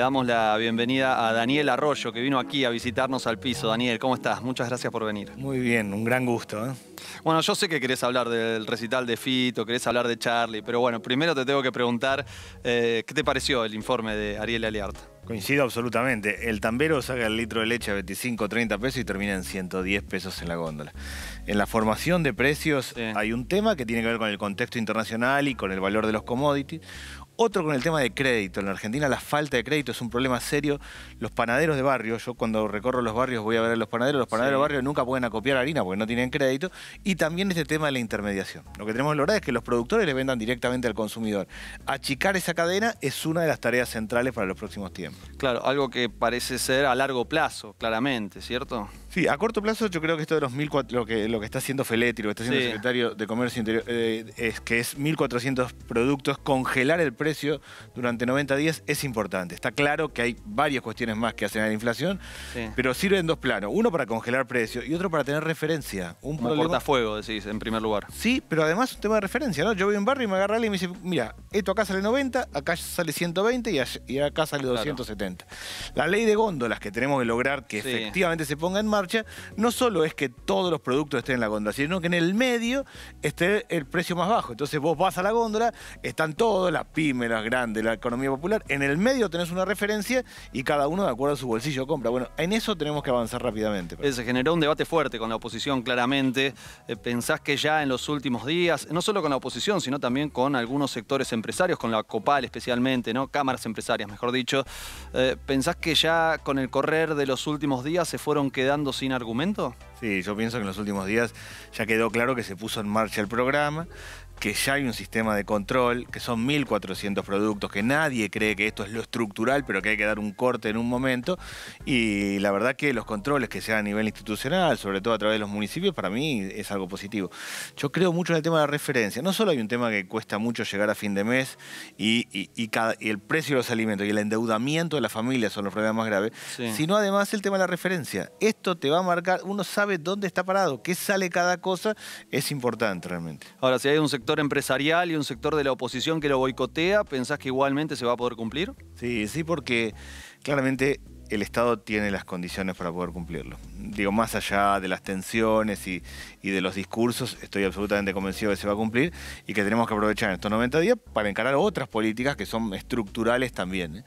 Le damos la bienvenida a Daniel Arroyo, que vino aquí a visitarnos al piso. Daniel, ¿cómo estás? Muchas gracias por venir. Muy bien, un gran gusto, ¿eh? Bueno, yo sé que querés hablar del recital de Fito, querés hablar de Charlie, pero bueno, primero te tengo que preguntar, ¿qué te pareció el informe de Ariel Aliart? Coincido absolutamente. El tambero saca el litro de leche a 25 o 30 pesos y termina en 110 pesos en la góndola. En la formación de precios hay un tema que tiene que ver con el contexto internacional y con el valor de los commodities. Otro con el tema de crédito. En la Argentina la falta de crédito es un problema serio. Los panaderos de barrio, yo cuando recorro los barrios voy a ver a los panaderos de barrio nunca pueden acopiar harina porque no tienen crédito. Y también este tema de la intermediación. Lo que tenemos que lograr es que los productores le vendan directamente al consumidor. Achicar esa cadena es una de las tareas centrales para los próximos tiempos. Claro, algo que parece ser a largo plazo, claramente, ¿cierto? Sí, a corto plazo yo creo que esto de los 1.400, lo que está haciendo Feletti, lo que está haciendo el secretario de Comercio Interior, es que es 1.400 productos, congelar el precio durante 90 días es importante. Está claro que hay varias cuestiones más que hacen a la inflación, pero sirve en dos planos. Uno para congelar precios y otro para tener referencia. Como portafuego, decís, en primer lugar. Sí, pero además un tema de referencia, ¿no? Yo voy a un barrio y me agarra alguien y me dice, mira, esto acá sale 90, acá sale 120 y acá sale 270. La ley de góndolas que tenemos que lograr que efectivamente se ponga en marcha, no solo es que todos los productos estén en la góndola, sino que en el medio esté el precio más bajo. Entonces vos vas a la góndola, están todos, las pymes, las grandes, la economía popular, en el medio tenés una referencia y cada uno de acuerdo a su bolsillo compra. Bueno, en eso tenemos que avanzar rápidamente. Se generó un debate fuerte con la oposición, claramente. ¿Pensás que ya en los últimos días, no solo con la oposición, sino también con algunos sectores empresarios, con la COPAL especialmente, ¿no? Cámaras empresarias, mejor dicho, ¿pensás que ya con el correr de los últimos días se fueron quedando sin argumento? Sí, yo pienso que en los últimos días ya quedó claro que se puso en marcha el programa, que ya hay un sistema de control, que son 1.400 productos, que nadie cree que esto es lo estructural, pero que hay que dar un corte en un momento. Y la verdad que los controles que se hagan a nivel institucional, sobre todo a través de los municipios, para mí es algo positivo. Yo creo mucho en el tema de la referencia. No solo hay un tema que cuesta mucho llegar a fin de mes y el precio de los alimentos y el endeudamiento de la familia son los problemas más graves, sino además el tema de la referencia. Esto te va a marcar, uno sabe dónde está parado, qué sale cada cosa, es importante realmente. Ahora, si hay un sector empresarial y un sector de la oposición que lo boicotea, ¿pensás que igualmente se va a poder cumplir? Sí, porque claramente el Estado tiene las condiciones para poder cumplirlo. Digo, más allá de las tensiones y de los discursos, estoy absolutamente convencido que se va a cumplir y que tenemos que aprovechar estos 90 días para encarar otras políticas que son estructurales también.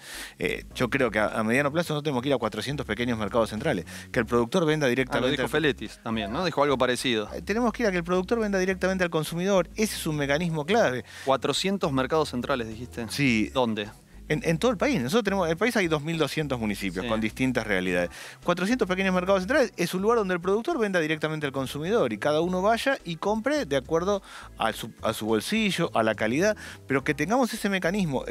Yo creo que a mediano plazo no tenemos que ir a 400 pequeños mercados centrales, que el productor venda directamente... lo dijo Feletti también, ¿no? Dijo algo parecido. Tenemos que ir a que el productor venda directamente al consumidor. Ese es un mecanismo clave. 400 mercados centrales, dijiste. Sí. ¿Dónde? En todo el país. Nosotros tenemos, en el país hay 2.200 municipios con distintas realidades. 400 pequeños mercados centrales es un lugar donde el productor venda directamente al consumidor y cada uno vaya y compre de acuerdo a su bolsillo, a la calidad, pero que tengamos ese mecanismo.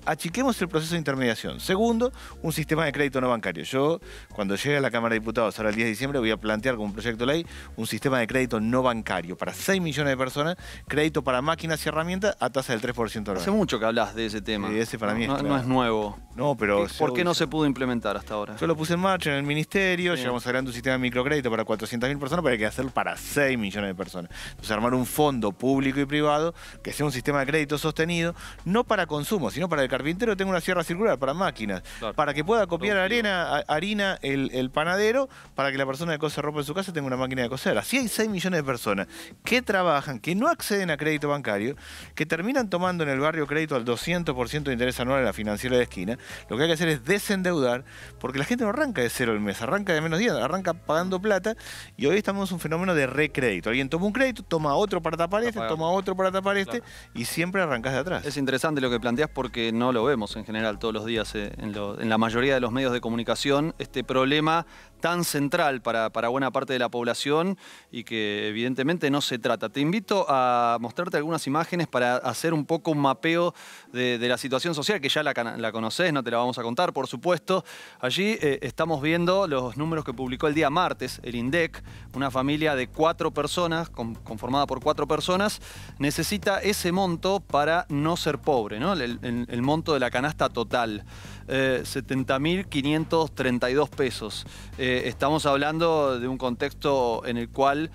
Achiquemos el proceso de intermediación. Segundo, un sistema de crédito no bancario. Yo, cuando llegue a la Cámara de Diputados, ahora el 10 de diciembre, voy a plantear como un proyecto de ley un sistema de crédito no bancario para 6 millones de personas, crédito para máquinas y herramientas a tasa del 3% anual. Hace mucho que hablas de ese tema. Sí, ese para mí no es nuevo. No, pero... ¿Por qué no se pudo implementar hasta ahora? Yo lo puse en marcha en el Ministerio, llevamos adelante un sistema de microcrédito para 400.000 personas, pero hay que hacerlo para 6 millones de personas. Entonces, armar un fondo público y privado que sea un sistema de crédito sostenido, no para consumo, sino para el carpintero que tenga una sierra circular, para máquinas, para que pueda copiar harina el panadero, para que la persona que cose ropa en su casa tenga una máquina de coser. Así hay 6 millones de personas que trabajan, que no acceden a crédito bancario, que terminan tomando en el barrio crédito al 200% de interés anual en la financiera de esquina. Lo que hay que hacer es desendeudar, porque la gente no arranca de cero el mes, arranca de menos días, arranca pagando plata, y hoy estamos en un fenómeno de recrédito. Alguien toma un crédito, toma otro para tapar este, toma otro para tapar este, y siempre arrancás de atrás. Es interesante lo que planteás porque no lo vemos en general todos los días en la mayoría de los medios de comunicación, este problema tan central para buena parte de la población y que evidentemente no se trata. Te invito a mostrarte algunas imágenes para hacer un poco un mapeo de la situación social, que ya la conocés, no te la vamos a contar, por supuesto. Allí estamos viendo los números que publicó el día martes el INDEC. Una familia de 4 personas, conformada por 4 personas, necesita ese monto para no ser pobre, ¿no? El monto de la canasta total. 70.532 pesos. Estamos hablando de un contexto en el cual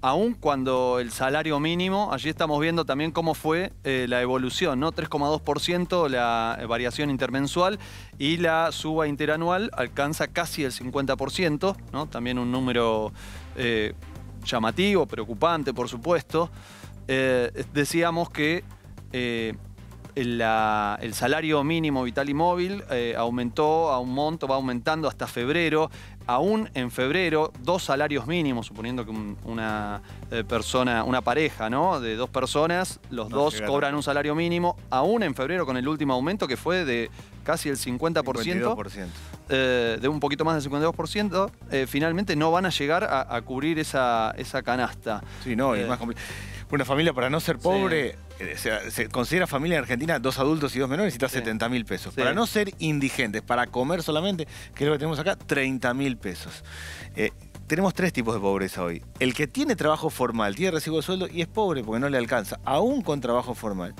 aún cuando el salario mínimo, allí estamos viendo también cómo fue la evolución, ¿no? 3,2% la variación intermensual y la suba interanual alcanza casi el 50%, ¿no? También un número llamativo, preocupante, por supuesto. Decíamos que el salario mínimo vital y móvil aumentó a un monto, va aumentando hasta febrero. Aún en febrero, 2 salarios mínimos, suponiendo que una persona, una pareja, ¿no? De 2 personas, los dos cobran un salario mínimo. Aún en febrero, con el último aumento, que fue de casi el 50%, 52%. De un poquito más del 52%, finalmente no van a llegar a cubrir esa canasta. Sí, no, es más complicado. Una familia, para no ser pobre, se considera familia en Argentina, 2 adultos y 2 menores, necesita 70.000 pesos. Para no ser indigentes, para comer solamente, que es lo que tenemos acá, 30.000 pesos. Tenemos 3 tipos de pobreza hoy. El que tiene trabajo formal, tiene recibo de sueldo y es pobre porque no le alcanza, aún con trabajo formal.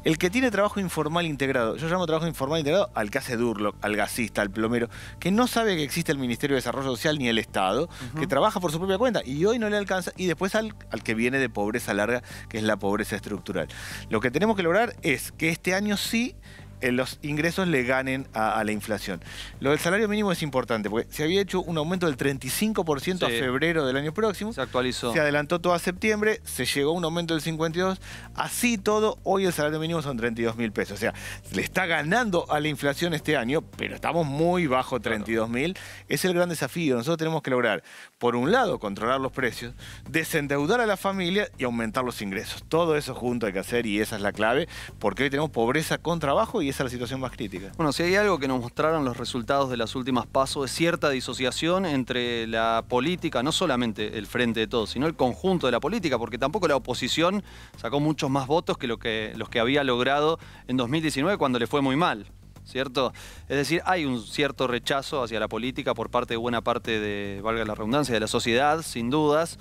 El que tiene trabajo informal integrado, yo llamo trabajo informal integrado al que hace Durlock, al gasista, al plomero, que no sabe que existe el Ministerio de Desarrollo Social ni el Estado, que trabaja por su propia cuenta y hoy no le alcanza, y después al que viene de pobreza larga, que es la pobreza estructural. Lo que tenemos que lograr es que este año sí los ingresos le ganen a la inflación. Lo del salario mínimo es importante, porque se había hecho un aumento del 35% a febrero del año próximo. Se actualizó. Se adelantó todo a septiembre, se llegó a un aumento del 52%. Así todo, hoy el salario mínimo son 32.000 pesos. O sea, le está ganando a la inflación este año, pero estamos muy bajo 32.000. Es el gran desafío. Nosotros tenemos que lograr, por un lado, controlar los precios, desendeudar a la familia y aumentar los ingresos. Todo eso junto hay que hacer y esa es la clave, porque hoy tenemos pobreza con trabajo y esa es la situación más crítica. Bueno, si hay algo que nos mostraron los resultados de las últimas PASO es cierta disociación entre la política, no solamente el Frente de Todos, sino el conjunto de la política, porque tampoco la oposición sacó muchos más votos que los que había logrado en 2019 cuando le fue muy mal, ¿cierto? Es decir, hay un cierto rechazo hacia la política por parte de buena parte de, valga la redundancia, de la sociedad, sin dudas.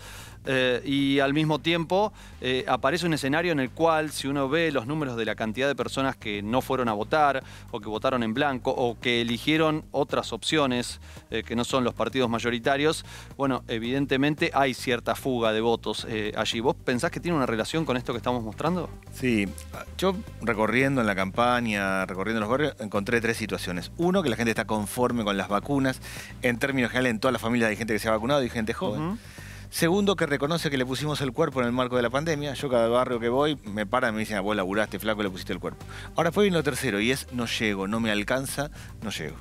Y al mismo tiempo aparece un escenario en el cual, si uno ve los números de la cantidad de personas que no fueron a votar o que votaron en blanco o que eligieron otras opciones que no son los partidos mayoritarios, bueno, evidentemente hay cierta fuga de votos allí. ¿Vos pensás que tiene una relación con esto que estamos mostrando? Sí, yo recorriendo en la campaña, recorriendo los barrios, encontré 3 situaciones. Uno, que la gente está conforme con las vacunas. En términos generales, en todas las familias hay gente que se ha vacunado y gente joven. Segundo, que reconoce que le pusimos el cuerpo en el marco de la pandemia. Yo cada barrio que voy me paran y me dicen, vos laburaste, flaco, le pusiste el cuerpo. Ahora fue lo tercero y es, no llego, no me alcanza, no llego.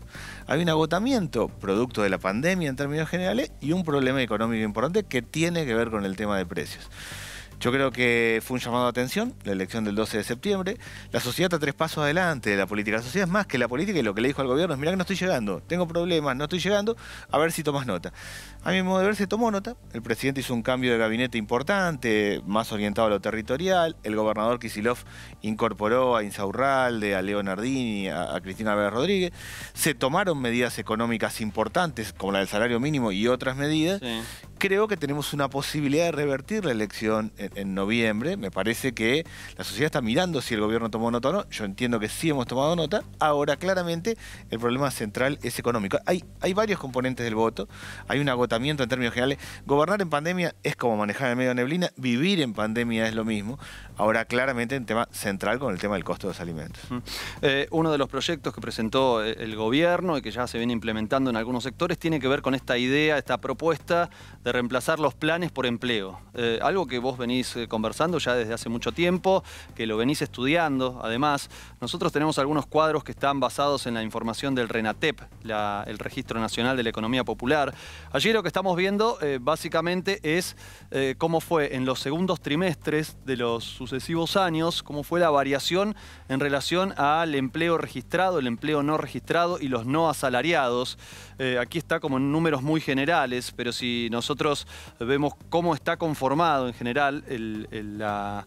Hay un agotamiento producto de la pandemia en términos generales y un problema económico importante que tiene que ver con el tema de precios. Yo creo que fue un llamado de atención, la elección del 12 de septiembre. La sociedad está 3 pasos adelante de la política. La sociedad es más que la política y lo que le dijo al gobierno es, mirá que no estoy llegando, tengo problemas, no estoy llegando, a ver si tomas nota. A mi modo de ver se tomó nota, el presidente hizo un cambio de gabinete importante, más orientado a lo territorial, el gobernador Kicillof incorporó a Insaurralde, a Leo Nardini, a Cristina Álvarez Rodríguez, se tomaron medidas económicas importantes como la del salario mínimo y otras medidas. Sí. Creo que tenemos una posibilidad de revertir la elección en noviembre. Me parece que la sociedad está mirando si el gobierno tomó nota o no. Yo entiendo que sí hemos tomado nota. Ahora, claramente, el problema central es económico. Hay varios componentes del voto. Hay un agotamiento en términos generales. Gobernar en pandemia es como manejar en medio de neblina. Vivir en pandemia es lo mismo. Ahora, claramente, un tema central con el tema del costo de los alimentos. Uno de los proyectos que presentó el gobierno y que ya se viene implementando en algunos sectores tiene que ver con esta idea, esta propuesta de reemplazar los planes por empleo. Algo que vos venís conversando ya desde hace mucho tiempo, que lo venís estudiando. Además, nosotros tenemos algunos cuadros que están basados en la información del RENATEP, el Registro Nacional de la Economía Popular. Allí lo que estamos viendo básicamente es cómo fue en los segundos trimestres de los sucesivos años, cómo fue la variación en relación al empleo registrado, el empleo no registrado y los no asalariados. Aquí está como en números muy generales, pero si nosotros vemos cómo está conformado en general la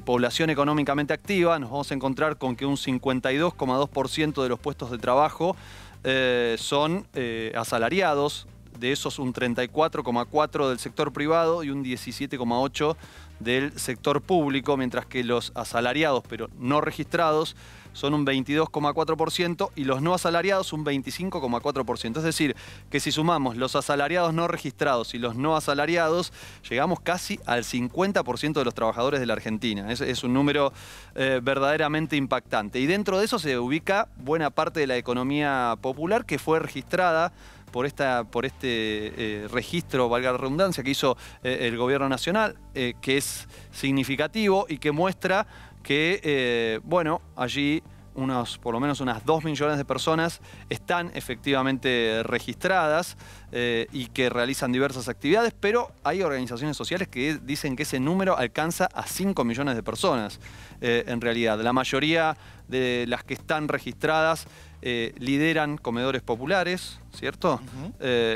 población económicamente activa, nos vamos a encontrar con que un 52,2% de los puestos de trabajo son asalariados. De esos un 34,4% del sector privado y un 17,8% del sector público, mientras que los asalariados, pero no registrados, son un 22,4% y los no asalariados un 25,4%. Es decir, que si sumamos los asalariados no registrados y los no asalariados, llegamos casi al 50% de los trabajadores de la Argentina. Es un número verdaderamente impactante. Y dentro de eso se ubica buena parte de la economía popular que fue registrada por este registro, valga la redundancia, que hizo el Gobierno Nacional, que es significativo y que muestra que, bueno, allí por lo menos unas 2 millones de personas están efectivamente registradas y que realizan diversas actividades, pero hay organizaciones sociales que dicen que ese número alcanza a 5 millones de personas. En realidad, la mayoría de las que están registradas lideran comedores populares, ¿cierto?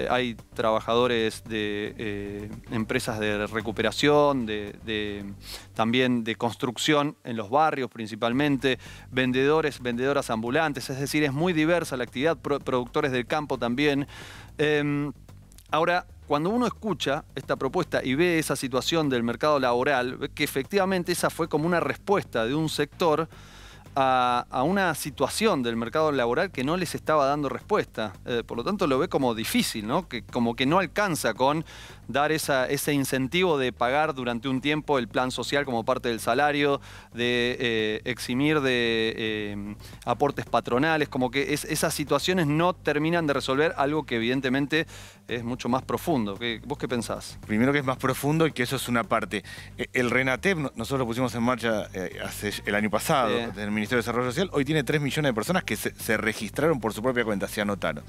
Hay trabajadores de empresas de recuperación, también de construcción en los barrios principalmente, vendedoras ambulantes, es decir, es muy diversa la actividad, productores del campo también. Ahora, cuando uno escucha esta propuesta y ve esa situación del mercado laboral, ve que efectivamente esa fue como una respuesta de un sector a una situación del mercado laboral que no les estaba dando respuesta. Por lo tanto, lo ve como difícil, ¿no? Como que no alcanza con dar ese incentivo de pagar durante un tiempo el plan social como parte del salario, de eximir de aportes patronales, como que esas situaciones no terminan de resolver algo que evidentemente es mucho más profundo. ¿Vos qué pensás? Primero que es más profundo y que eso es una parte. El RENATEP, nosotros lo pusimos en marcha el año pasado, del Ministerio de Desarrollo Social, hoy tiene 3 millones de personas que se registraron por su propia cuenta, se anotaron.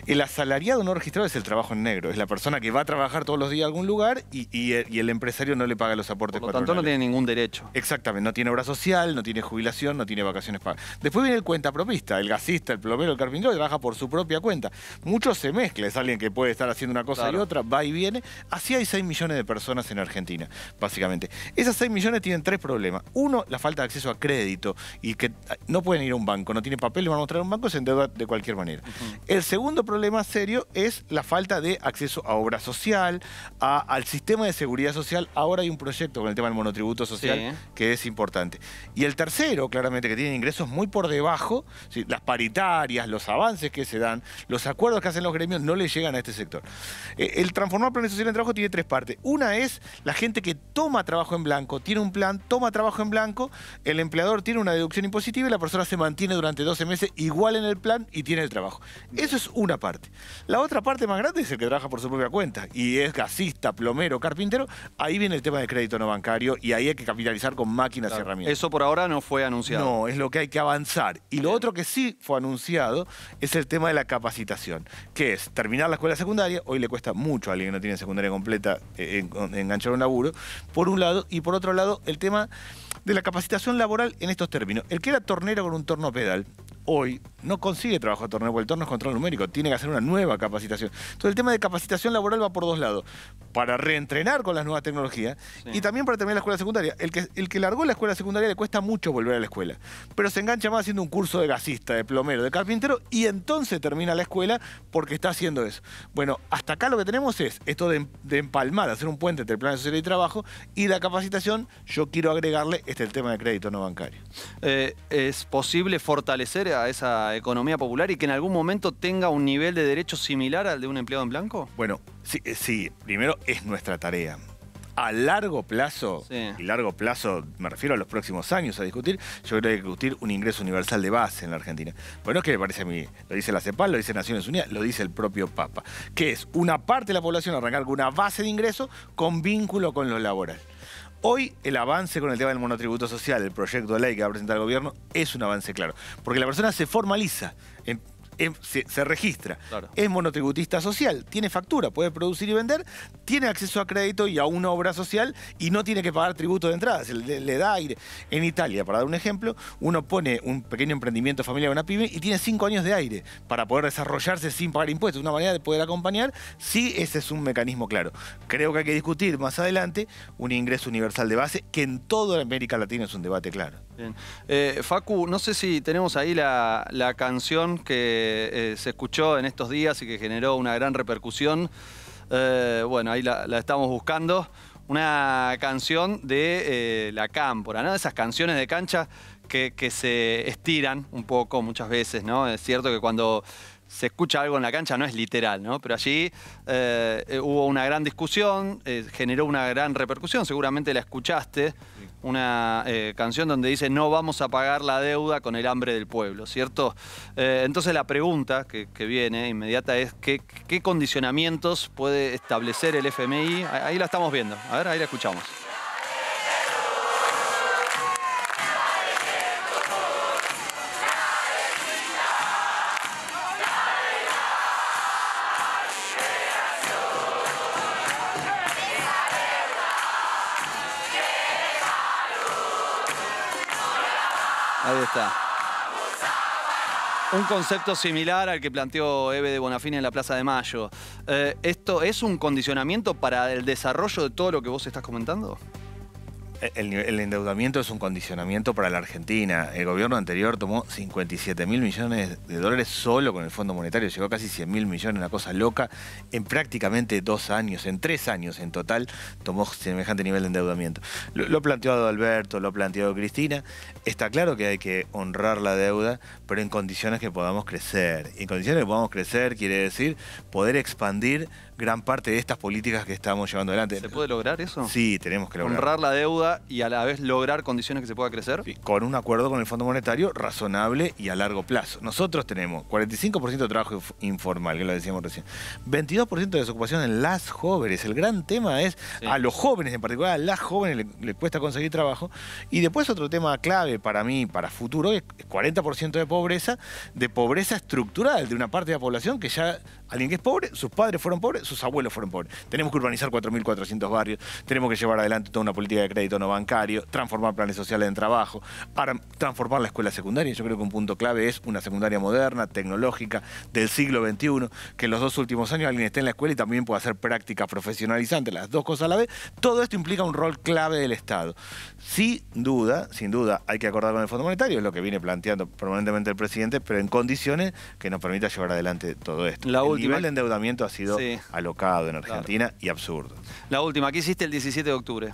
El asalariado no registrado es el trabajo en negro, es la persona que va a trabajar todos los días a algún lugar y el empresario no le paga los aportes patronales. Por lo tanto, no tiene ningún derecho. Exactamente, no tiene obra social, no tiene jubilación, no tiene vacaciones pagas. Después viene el cuentapropista, el gasista, el plomero, el carpintero, que trabaja por su propia cuenta. Mucho se mezcla, es alguien que puede estar haciendo una cosa y otra, va y viene. Así hay 6 millones de personas en Argentina, básicamente. Esas 6 millones tienen 3 problemas. Uno, la falta de acceso a crédito y que no pueden ir a un banco, no tiene papel, le van a mostrar a un banco, se endeuda de cualquier manera. El segundo problema serio es la falta de acceso a obra social, al sistema de seguridad social. Ahora hay un proyecto con el tema del monotributo social que es importante. Y el tercero, claramente, que tiene ingresos muy por debajo, ¿sí? Las paritarias, los avances que se dan, los acuerdos que hacen los gremios no le llegan a este sector. El transformar planes sociales en trabajo tiene 3 partes. Una es la gente que toma trabajo en blanco, tiene un plan, toma trabajo en blanco, el empleador tiene una deducción impositiva y la persona se mantiene durante 12 meses igual en el plan y tiene el trabajo. Eso es una parte. La otra parte más grande es el que trabaja por su propia cuenta y es gasista, plomero, carpintero. Ahí viene el tema de crédito no bancario y ahí hay que capitalizar con máquinas y herramientas. Eso por ahora no fue anunciado. No, es lo que hay que avanzar. Y lo otro que sí fue anunciado es el tema de la capacitación, que es terminar la escuela secundaria. Hoy le cuesta mucho a alguien que no tiene secundaria completa enganchar un laburo, por un lado, y por otro lado, el tema de la capacitación laboral en estos términos. El que era tornero con un tornopedal, hoy no consigue trabajo de torneo, porque el torneo es control numérico, tiene que hacer una nueva capacitación. Entonces el tema de capacitación laboral va por 2 lados, para reentrenar con las nuevas tecnologías y también para terminar la escuela secundaria. El que largó la escuela secundaria le cuesta mucho volver a la escuela, pero se engancha más haciendo un curso de gasista, de plomero, de carpintero y entonces termina la escuela porque está haciendo eso. Bueno, hasta acá lo que tenemos es esto de empalmar, hacer un puente entre el plan social y trabajo y la capacitación. Yo quiero agregarle el tema de crédito no bancario. ¿Es posible fortalecer a esa economía popular y que en algún momento tenga un nivel de derechos similar al de un empleado en blanco? Bueno, sí, primero es nuestra tarea. A largo plazo, y largo plazo me refiero a los próximos años a discutir, yo creo que hay que discutir un ingreso universal de base en la Argentina. Bueno, no es que me parece a mí, lo dice la CEPAL, lo dice Naciones Unidas, lo dice el propio Papa, que es una parte de la población arrancar con una base de ingreso con vínculo con lo laboral. Hoy el avance con el tema del monotributo social, el proyecto de ley que va a presentar el gobierno, es un avance claro, porque la persona se formaliza, se registra, es monotributista social, tiene factura, puede producir y vender, tiene acceso a crédito y a una obra social y no tiene que pagar tributo de entrada, se le da aire. En Italia, para dar un ejemplo, uno pone un pequeño emprendimiento familiar, una pyme, y tiene 5 años de aire para poder desarrollarse sin pagar impuestos. Una manera de poder acompañar, sí, ese es un mecanismo claro. Creo que hay que discutir más adelante un ingreso universal de base, que en toda América Latina es un debate claro. Bien. Facu, no sé si tenemos ahí la canción que se escuchó en estos días y que generó una gran repercusión. Bueno, ahí la estamos buscando. una canción de La Cámpora, ¿no? Esas canciones de cancha que se estiran un poco muchas veces, ¿no? Es cierto que cuando se escucha algo en la cancha no es literal, ¿no? Pero allí hubo una gran discusión, generó una gran repercusión, seguramente la escuchaste, una canción donde dice no vamos a pagar la deuda con el hambre del pueblo, ¿cierto? Entonces la pregunta que viene inmediata es ¿qué condicionamientos puede establecer el FMI? Ahí la estamos viendo, a ver, ahí la escuchamos. Ahí está. Un concepto similar al que planteó Eve de Bonafini en la Plaza de Mayo. ¿Esto es un condicionamiento para el desarrollo de todo lo que vos estás comentando? El endeudamiento es un condicionamiento para la Argentina. El gobierno anterior tomó 57.000 millones de dólares solo con el Fondo Monetario. Llegó a casi 100.000 millones, una cosa loca. En prácticamente 2 años, en 3 años en total, tomó semejante nivel de endeudamiento. Lo planteó Adalberto, lo planteó Cristina. Está claro que hay que honrar la deuda, pero en condiciones que podamos crecer. En condiciones que podamos crecer quiere decir poder expandir gran parte de estas políticas que estamos llevando adelante. ¿Se puede lograr eso? Sí, tenemos que lograr. Honrar la deuda y a la vez lograr condiciones que se pueda crecer. Sí, con un acuerdo con el Fondo Monetario razonable y a largo plazo. Nosotros tenemos 45% de trabajo informal, que lo decíamos recién. 22% de desocupación en las jóvenes. El gran tema es a los jóvenes, en particular a las jóvenes les cuesta conseguir trabajo. Y después otro tema clave para mí, para futuro, es 40% de pobreza estructural de una parte de la población que ya, alguien que es pobre, sus padres fueron pobres, sus abuelos fueron pobres. Tenemos que urbanizar 4.400 barrios, tenemos que llevar adelante toda una política de crédito no bancario, transformar planes sociales en trabajo, transformar la escuela secundaria. Yo creo que un punto clave es una secundaria moderna, tecnológica, del siglo XXI, que en los 2 últimos años alguien esté en la escuela y también pueda hacer prácticas profesionalizantes, las 2 cosas a la vez. Todo esto implica un rol clave del Estado. Sin duda, hay que acordar con el Fondo Monetario, es lo que viene planteando permanentemente el presidente, pero en condiciones que nos permita llevar adelante todo esto. El nivel de endeudamiento ha sido alocado en Argentina y absurdo. La última, ¿qué hiciste el 17 de octubre?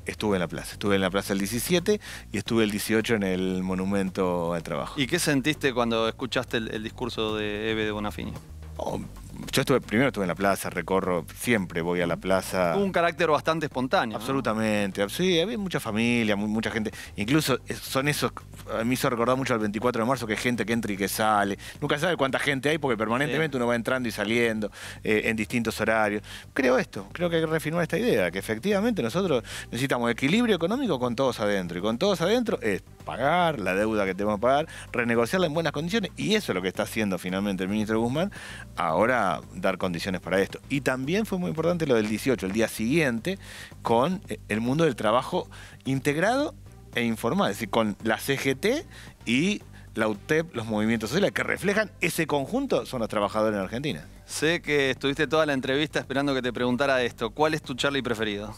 Estuve en la plaza el 17 y estuve el 18 en el Monumento al Trabajo. ¿Y qué sentiste cuando escuchaste el discurso de Eve de Bonafini? Yo primero estuve en la plaza, recorro, siempre voy a la plaza. Tuvo un carácter bastante espontáneo. Absolutamente, ¿no? Sí, había mucha familia, mucha gente. Incluso son esos, a mí me hizo recordar mucho al 24 de marzo, que hay gente que entra y que sale. Nunca sabe cuánta gente hay porque permanentemente uno va entrando y saliendo en distintos horarios. Creo que hay que reafirmar esta idea, que efectivamente nosotros necesitamos equilibrio económico con todos adentro. Y con todos adentro es pagar la deuda que tenemos que pagar, renegociarla en buenas condiciones. Y eso es lo que está haciendo finalmente el ministro Guzmán. Ahora dar condiciones para esto. Y también fue muy importante lo del 18, el día siguiente, con el mundo del trabajo integrado e informal, es decir, con la CGT y la UTEP, los movimientos sociales, que reflejan ese conjunto, son los trabajadores en Argentina. Sé que estuviste toda la entrevista esperando que te preguntara esto. ¿Cuál es tu Charlie preferido?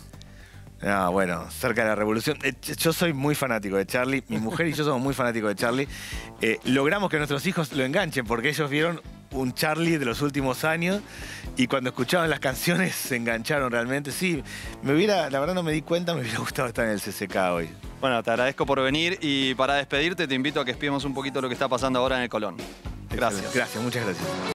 Bueno, cerca de la revolución. Yo soy muy fanático de Charlie, mi mujer y yo somos muy fanáticos de Charlie. Logramos que nuestros hijos lo enganchen porque ellos vieron un Charlie de los últimos años y cuando escuchaban las canciones se engancharon realmente. Sí, la verdad no me di cuenta, me hubiera gustado estar en el CCK hoy. Bueno, te agradezco por venir y para despedirte te invito a que espiemos un poquito lo que está pasando ahora en el Colón. Gracias. Gracias, muchas gracias.